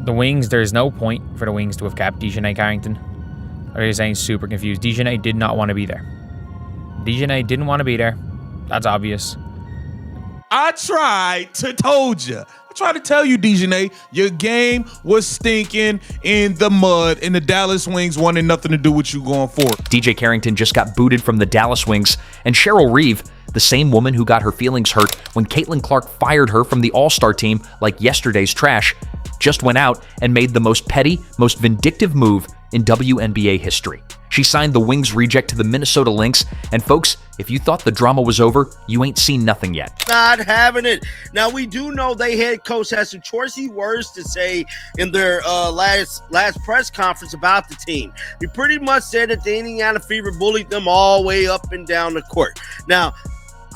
the Wings, there's no point for the Wings to have kept DiJonai Carrington. Are you saying super confused? DiJonai did not want to be there. DiJonai didn't want to be there. That's obvious. I tried to told you. I tried to tell you, DiJonai, your game was stinking in the mud, and the Dallas Wings wanted nothing to do with you going forward. DJ Carrington just got booted from the Dallas Wings, and Cheryl Reeve, the same woman who got her feelings hurt when Caitlin Clark fired her from the All-Star team like yesterday's trash, just went out and made the most petty, most vindictive move in WNBA history. She signed the Wings reject to the Minnesota Lynx, and folks, if you thought the drama was over, you ain't seen nothing yet. Not having it. Now, we do know they head coach has some choicy words to say in their last press conference about the team. He pretty much said that the Indiana Fever bullied them all the way up and down the court. Now,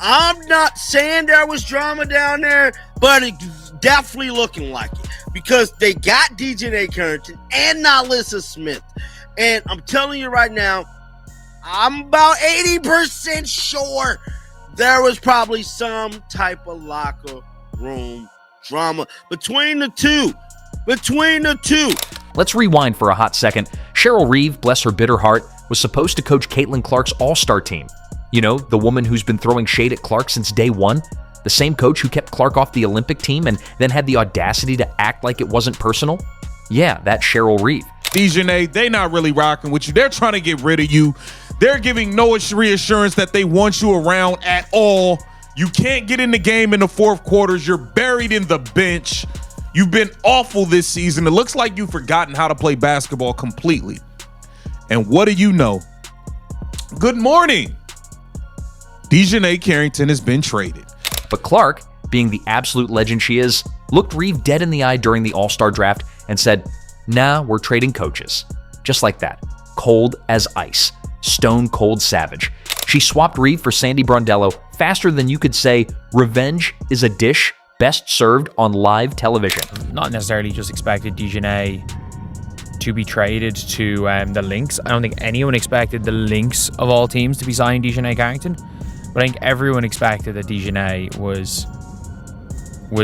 I'm not saying there was drama down there, but it's definitely looking like it because they got DiJonai Carrington and Nalissa Smith. And I'm telling you right now, I'm about 80% sure there was probably some type of locker room drama between the two. Let's rewind for a hot second. Cheryl Reeve, bless her bitter heart, was supposed to coach Caitlin Clark's All-Star team. You know, the woman who's been throwing shade at Clark since day one? The same coach who kept Clark off the Olympic team and then had the audacity to act like it wasn't personal? Yeah, that's Cheryl Reeve. DiJonai, they not really rocking with you. They're trying to get rid of you. They're giving no reassurance that they want you around at all. You can't get in the game in the fourth quarters. You're buried in the bench. You've been awful this season. It looks like you've forgotten how to play basketball completely. And what do you know? Good morning. DiJonai Carrington has been traded. But Clark, being the absolute legend she is, looked Reeve dead in the eye during the All-Star draft and said, "Nah, we're trading coaches." Just like that. Cold as ice. Stone cold savage. She swapped Reeve for Sandy Brondello faster than you could say, revenge is a dish best served on live television. Not necessarily just expected DiJonai to be traded to the Lynx. I don't think anyone expected the Lynx of all teams to be signing DiJonai Carrington. But I think everyone expected that DiJonai was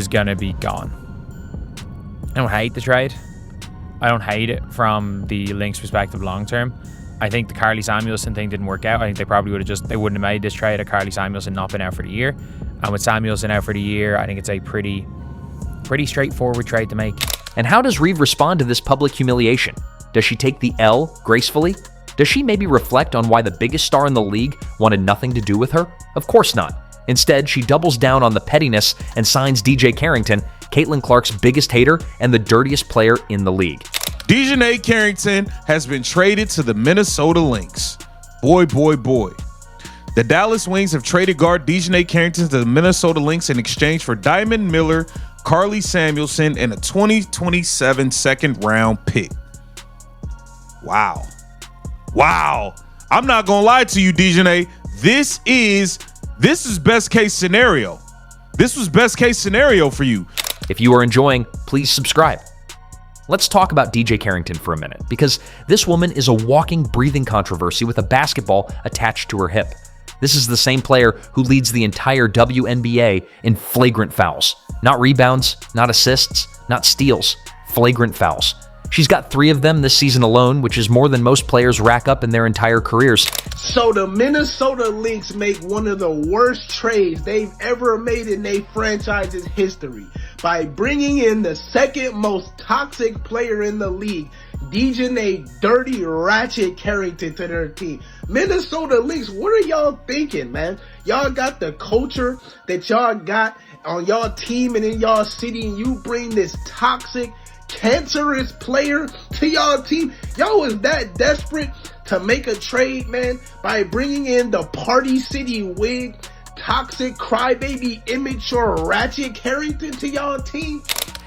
going to be gone. I don't hate the trade. I don't hate it from the Lynx perspective long term. I think the Carly Samuelson thing didn't work out. I think they probably they wouldn't have made this trade had Carly Samuelson not been out for the year. And with Samuelson out for the year, I think it's a pretty straightforward trade to make. And how does Reeve respond to this public humiliation? Does she take the L gracefully? Does she maybe reflect on why the biggest star in the league wanted nothing to do with her? Of course not. Instead, she doubles down on the pettiness and signs DJ Carrington, Caitlin Clark's biggest hater and the dirtiest player in the league. DiJonai Carrington has been traded to the Minnesota Lynx. Boy. The Dallas Wings have traded guard DiJonai Carrington to the Minnesota Lynx in exchange for Diamond Miller, Carly Samuelson, and a 2027 second-round pick. Wow. I'm not gonna lie to you, DiJonai. This is best case scenario. This was best case scenario for you. If you are enjoying, please subscribe. Let's talk about DJ Carrington for a minute, because this woman is a walking, breathing controversy with a basketball attached to her hip. This is the same player who leads the entire WNBA in flagrant fouls. Not rebounds, not assists, not steals, flagrant fouls. She's got 3 of them this season alone, which is more than most players rack up in their entire careers. So the Minnesota Lynx make one of the worst trades they've ever made in their franchise's history by bringing in the second most toxic player in the league, DiJonai Dirty Ratchet Carrington, to their team. Minnesota Lynx, what are y'all thinking, man? Y'all got the culture that y'all got on y'all team and in y'all city, and you bring this toxic, cancerous player to y'all team. Y'all was that desperate to make a trade, man, by bringing in the Party City wig, toxic, crybaby, immature Ratchet Carrington to y'all team.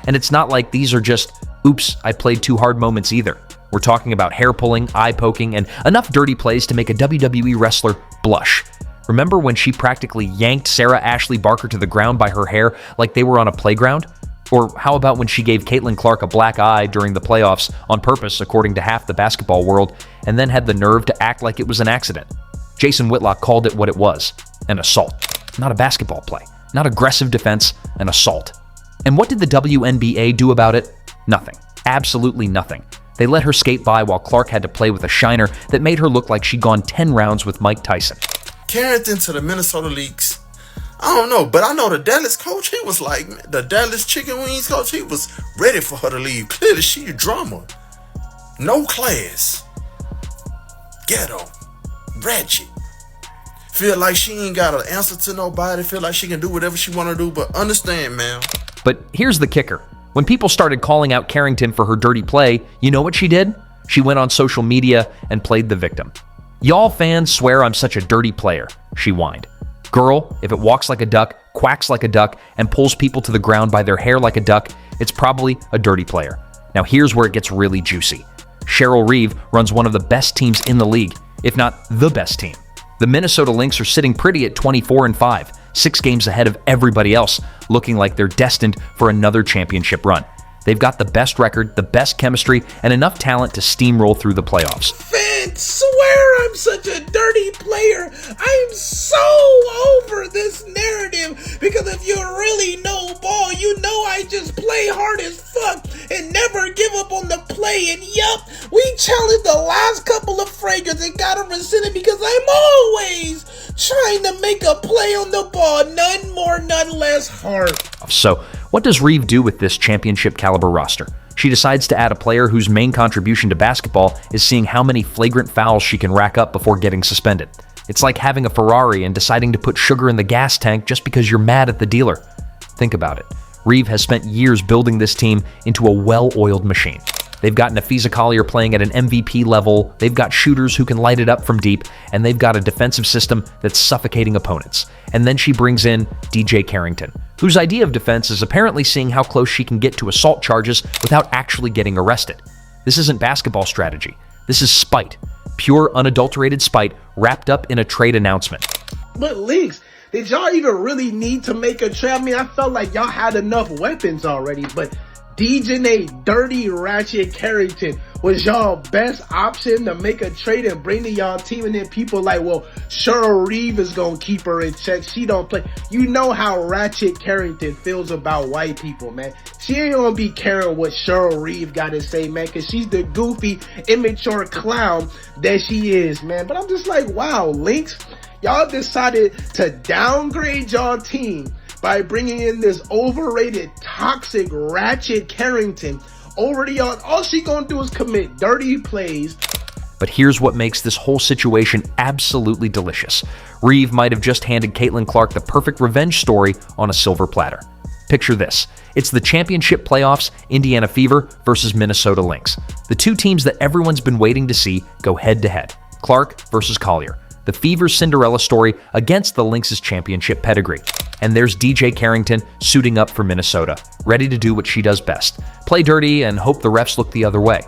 And it's not like these are just, oops, I played too hard moments either. We're talking about hair pulling, eye poking, and enough dirty plays to make a WWE wrestler blush. Remember when she practically yanked Sarah Ashley Barker to the ground by her hair like they were on a playground? Or how about when she gave Caitlin Clark a black eye during the playoffs on purpose, according to half the basketball world, and then had the nerve to act like it was an accident? Jason Whitlock called it what it was, an assault. Not a basketball play, not aggressive defense, an assault. And what did the WNBA do about it? Nothing. Absolutely nothing. They let her skate by while Clark had to play with a shiner that made her look like she'd gone 10 rounds with Mike Tyson. Carrington to the Minnesota Lynx. I don't know, but I know the Dallas coach, he was like, the Dallas Chicken Wings coach, he was ready for her to leave. Clearly, she a drama. No class. Ghetto. Ratchet. Feel like she ain't got an answer to nobody. Feel like she can do whatever she want to do, but understand, man. But here's the kicker. When people started calling out Carrington for her dirty play, you know what she did? She went on social media and played the victim. "Y'all fans swear I'm such a dirty player," she whined. "Girl, if it walks like a duck, quacks like a duck, and pulls people to the ground by their hair like a duck, it's probably a dirty player." Now here's where it gets really juicy. Cheryl Reeve runs one of the best teams in the league, if not the best team. The Minnesota Lynx are sitting pretty at 24-5, 6 games ahead of everybody else, looking like they're destined for another championship run. They've got the best record, the best chemistry, and enough talent to steamroll through the playoffs. Fans swear I'm such a dirty player. I'm so over this narrative because if you really know ball, you know I just play hard as fuck and never give up on the play. And yup, we challenged the last couple of fragrance and got them rescinded because I'm always trying to make a play on the ball. None more, none less hard. So, what does Reeve do with this championship caliber roster? She decides to add a player whose main contribution to basketball is seeing how many flagrant fouls she can rack up before getting suspended. It's like having a Ferrari and deciding to put sugar in the gas tank just because you're mad at the dealer. Think about it. Reeve has spent years building this team into a well-oiled machine. They've got Nafisa Collier playing at an MVP level, they've got shooters who can light it up from deep, and they've got a defensive system that's suffocating opponents. And then she brings in DJ Carrington, whose idea of defense is apparently seeing how close she can get to assault charges without actually getting arrested. This isn't basketball strategy. This is spite. Pure, unadulterated spite wrapped up in a trade announcement. But Lynx, did y'all even really need to make a trade? I mean, I felt like y'all had enough weapons already, but DJ Dirty Ratchet Carrington was y'all best option to make a trade and bring to y'all team, and then people like, well, Cheryl Reeve is gonna keep her in check. She don't play. You know how Ratchet Carrington feels about white people, man. She ain't gonna be caring what Cheryl Reeve got to say, man, because she's the goofy, immature clown that she is, man. But I'm just like, wow, Lynx, y'all decided to downgrade y'all team by bringing in this overrated, toxic Ratchet Carrington over to y'all. All she gonna do is commit dirty plays. But here's what makes this whole situation absolutely delicious. Reeve might have just handed Caitlin Clark the perfect revenge story on a silver platter. Picture this. It's the championship playoffs, Indiana Fever versus Minnesota Lynx. The two teams that everyone's been waiting to see go head-to-head. Clark versus Collier. The Fever's Cinderella story against the Lynx's championship pedigree. And there's DJ Carrington suiting up for Minnesota, ready to do what she does best, play dirty and hope the refs look the other way.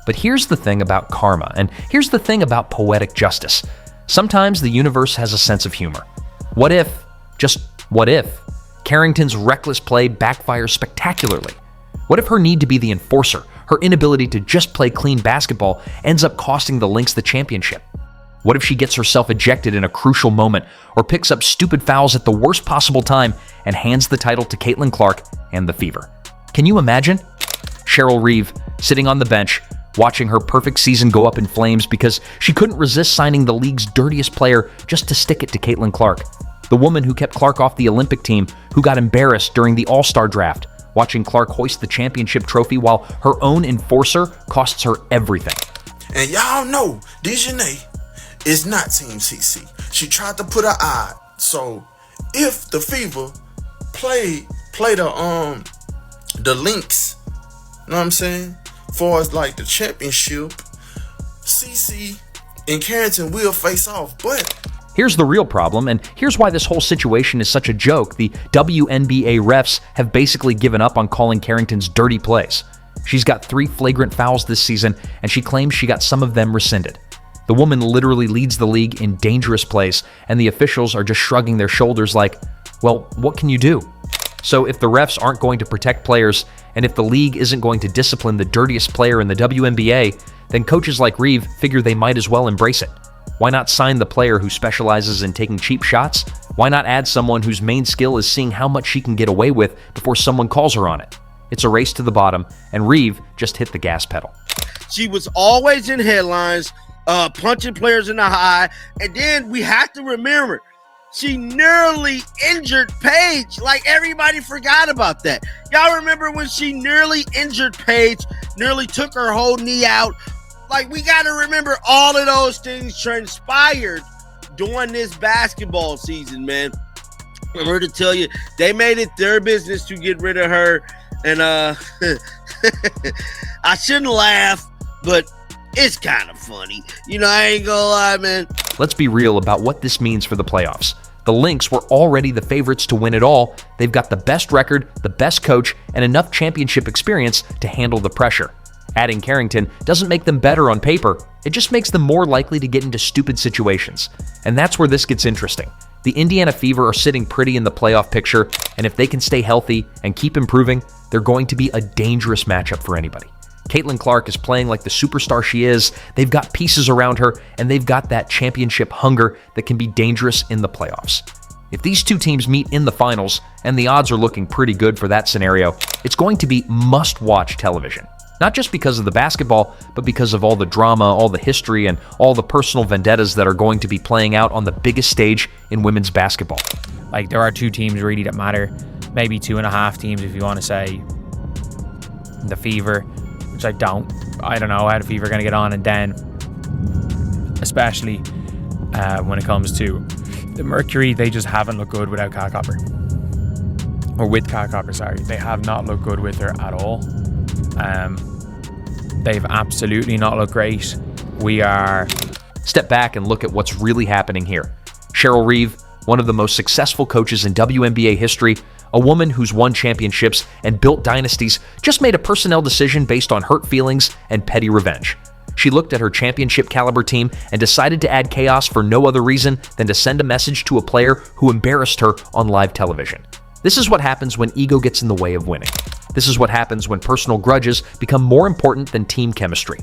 But here's the thing about karma, and here's the thing about poetic justice. Sometimes the universe has a sense of humor. What if, just what if, Carrington's reckless play backfires spectacularly? What if her need to be the enforcer, her inability to just play clean basketball, ends up costing the Lynx the championship? What if she gets herself ejected in a crucial moment or picks up stupid fouls at the worst possible time and hands the title to Caitlin Clark and the Fever? Can you imagine? Cheryl Reeve sitting on the bench, watching her perfect season go up in flames because she couldn't resist signing the league's dirtiest player just to stick it to Caitlin Clark. The woman who kept Clark off the Olympic team, who got embarrassed during the All-Star draft, watching Clark hoist the championship trophy while her own enforcer costs her everything. And y'all know Dejanay is not Team CC. She tried to put her eye. So if the Fever play the Lynx, you know what I'm saying? For as like the championship, CC and Carrington will face off. But here's the real problem, and here's why this whole situation is such a joke. The WNBA refs have basically given up on calling Carrington's dirty plays. She's got 3 flagrant fouls this season, and she claims she got some of them rescinded. The woman literally leads the league in dangerous plays, and the officials are just shrugging their shoulders like, well, what can you do? So if the refs aren't going to protect players, and if the league isn't going to discipline the dirtiest player in the WNBA, then coaches like Reeve figure they might as well embrace it. Why not sign the player who specializes in taking cheap shots? Why not add someone whose main skill is seeing how much she can get away with before someone calls her on it? It's a race to the bottom, and Reeve just hit the gas pedal. She was always in headlines, punching players in the eye. And then we have to remember, she nearly injured Paige. Like, everybody forgot about that. Y'all remember when she nearly injured Paige, nearly took her whole knee out? Like, we got to remember all of those things transpired during this basketball season, man. I'm here to tell you, they made it their business to get rid of her. And I shouldn't laugh, but it's kind of funny. You know, I ain't gonna lie, man. Let's be real about what this means for the playoffs. The Lynx were already the favorites to win it all. They've got the best record, the best coach, and enough championship experience to handle the pressure. Adding Carrington doesn't make them better on paper. It just makes them more likely to get into stupid situations. And that's where this gets interesting. The Indiana Fever are sitting pretty in the playoff picture, and if they can stay healthy and keep improving, they're going to be a dangerous matchup for anybody. Caitlin Clark is playing like the superstar she is. They've got pieces around her, and they've got that championship hunger that can be dangerous in the playoffs. If these two teams meet in the finals, and the odds are looking pretty good for that scenario, it's going to be must-watch television. Not just because of the basketball, but because of all the drama, all the history, and all the personal vendettas that are going to be playing out on the biggest stage in women's basketball. Like, there are two teams really that matter. Maybe 2.5 teams if you want to say the Fever, which I don't know how the Fever are going to get on, and then especially when it comes to the Mercury, they just haven't looked good without Kat Copper. Or with Kat Copper, sorry. They have not looked good with her at all. They've absolutely not looked great. Step back and look at what's really happening here. Cheryl Reeve, one of the most successful coaches in WNBA history, a woman who's won championships and built dynasties, just made a personnel decision based on hurt feelings and petty revenge. She looked at her championship caliber team and decided to add chaos for no other reason than to send a message to a player who embarrassed her on live television. This is what happens when ego gets in the way of winning. This is what happens when personal grudges become more important than team chemistry.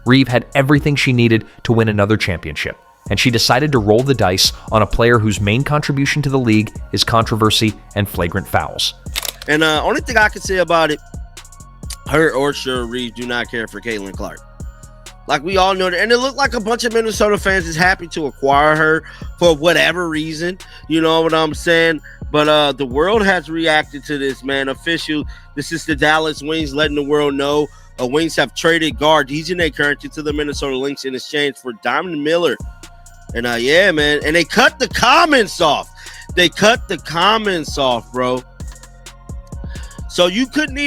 Reeve had everything she needed to win another championship, and she decided to roll the dice on a player whose main contribution to the league is controversy and flagrant fouls. And the only thing I can say about it, her or Cheryl Reeve do not care for Caitlin Clark. Like, we all know that. And it looked like a bunch of Minnesota fans is happy to acquire her for whatever reason. You know what I'm saying? But the world has reacted to this, man. Official, this is the Dallas Wings letting the world know. Wings have traded guard DJ Carrington to the Minnesota Lynx in exchange for Diamond Miller. And yeah, man. And they cut the comments off. Bro. So you can't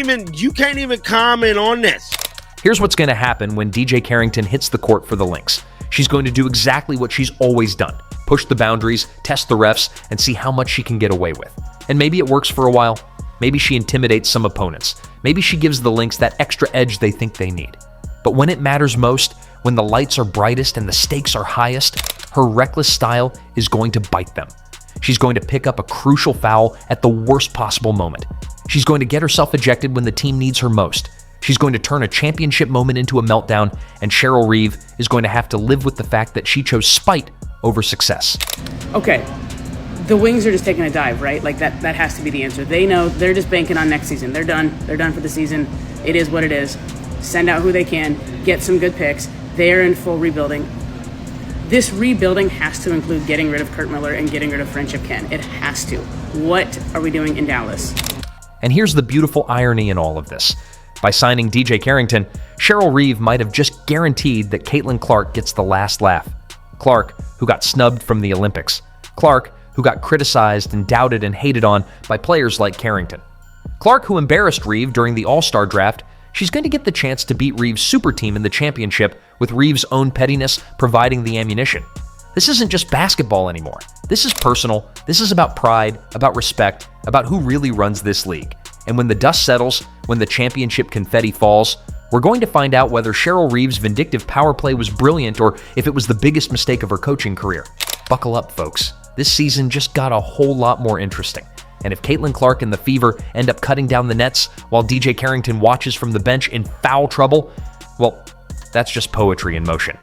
even comment on this. Here's what's going to happen when DJ Carrington hits the court for the Lynx. She's going to do exactly what she's always done. Push the boundaries, test the refs, and see how much she can get away with. And maybe it works for a while. Maybe she intimidates some opponents. Maybe she gives the Lynx that extra edge they think they need. But when it matters most, when the lights are brightest and the stakes are highest, her reckless style is going to bite them. She's going to pick up a crucial foul at the worst possible moment. She's going to get herself ejected when the team needs her most. She's going to turn a championship moment into a meltdown, and Cheryl Reeve is going to have to live with the fact that she chose spite over success. Okay, the Wings are just taking a dive, right? Like, that has to be the answer. They know they're just banking on next season. They're done for the season. It is what it is. Send out who they can, get some good picks. They're in full rebuilding. This rebuilding has to include getting rid of Kurt Miller and getting rid of Friendship Ken. It has to. What are we doing in Dallas? And here's the beautiful irony in all of this. By signing DJ Carrington, Cheryl Reeve might have just guaranteed that Caitlin Clark gets the last laugh. Clark, who got snubbed from the Olympics. Clark, who got criticized and doubted and hated on by players like Carrington. Clark, who embarrassed Reeve during the All-Star draft. She's going to get the chance to beat Reeve's super team in the championship, with Reeve's own pettiness providing the ammunition. This isn't just basketball anymore. This is personal. This is about pride, about respect, about who really runs this league. And when the dust settles, when the championship confetti falls, we're going to find out whether Cheryl Reeve's vindictive power play was brilliant or if it was the biggest mistake of her coaching career. Buckle up, folks. This season just got a whole lot more interesting. And if Caitlin Clark and the Fever end up cutting down the nets while DJ Carrington watches from the bench in foul trouble, well, that's just poetry in motion.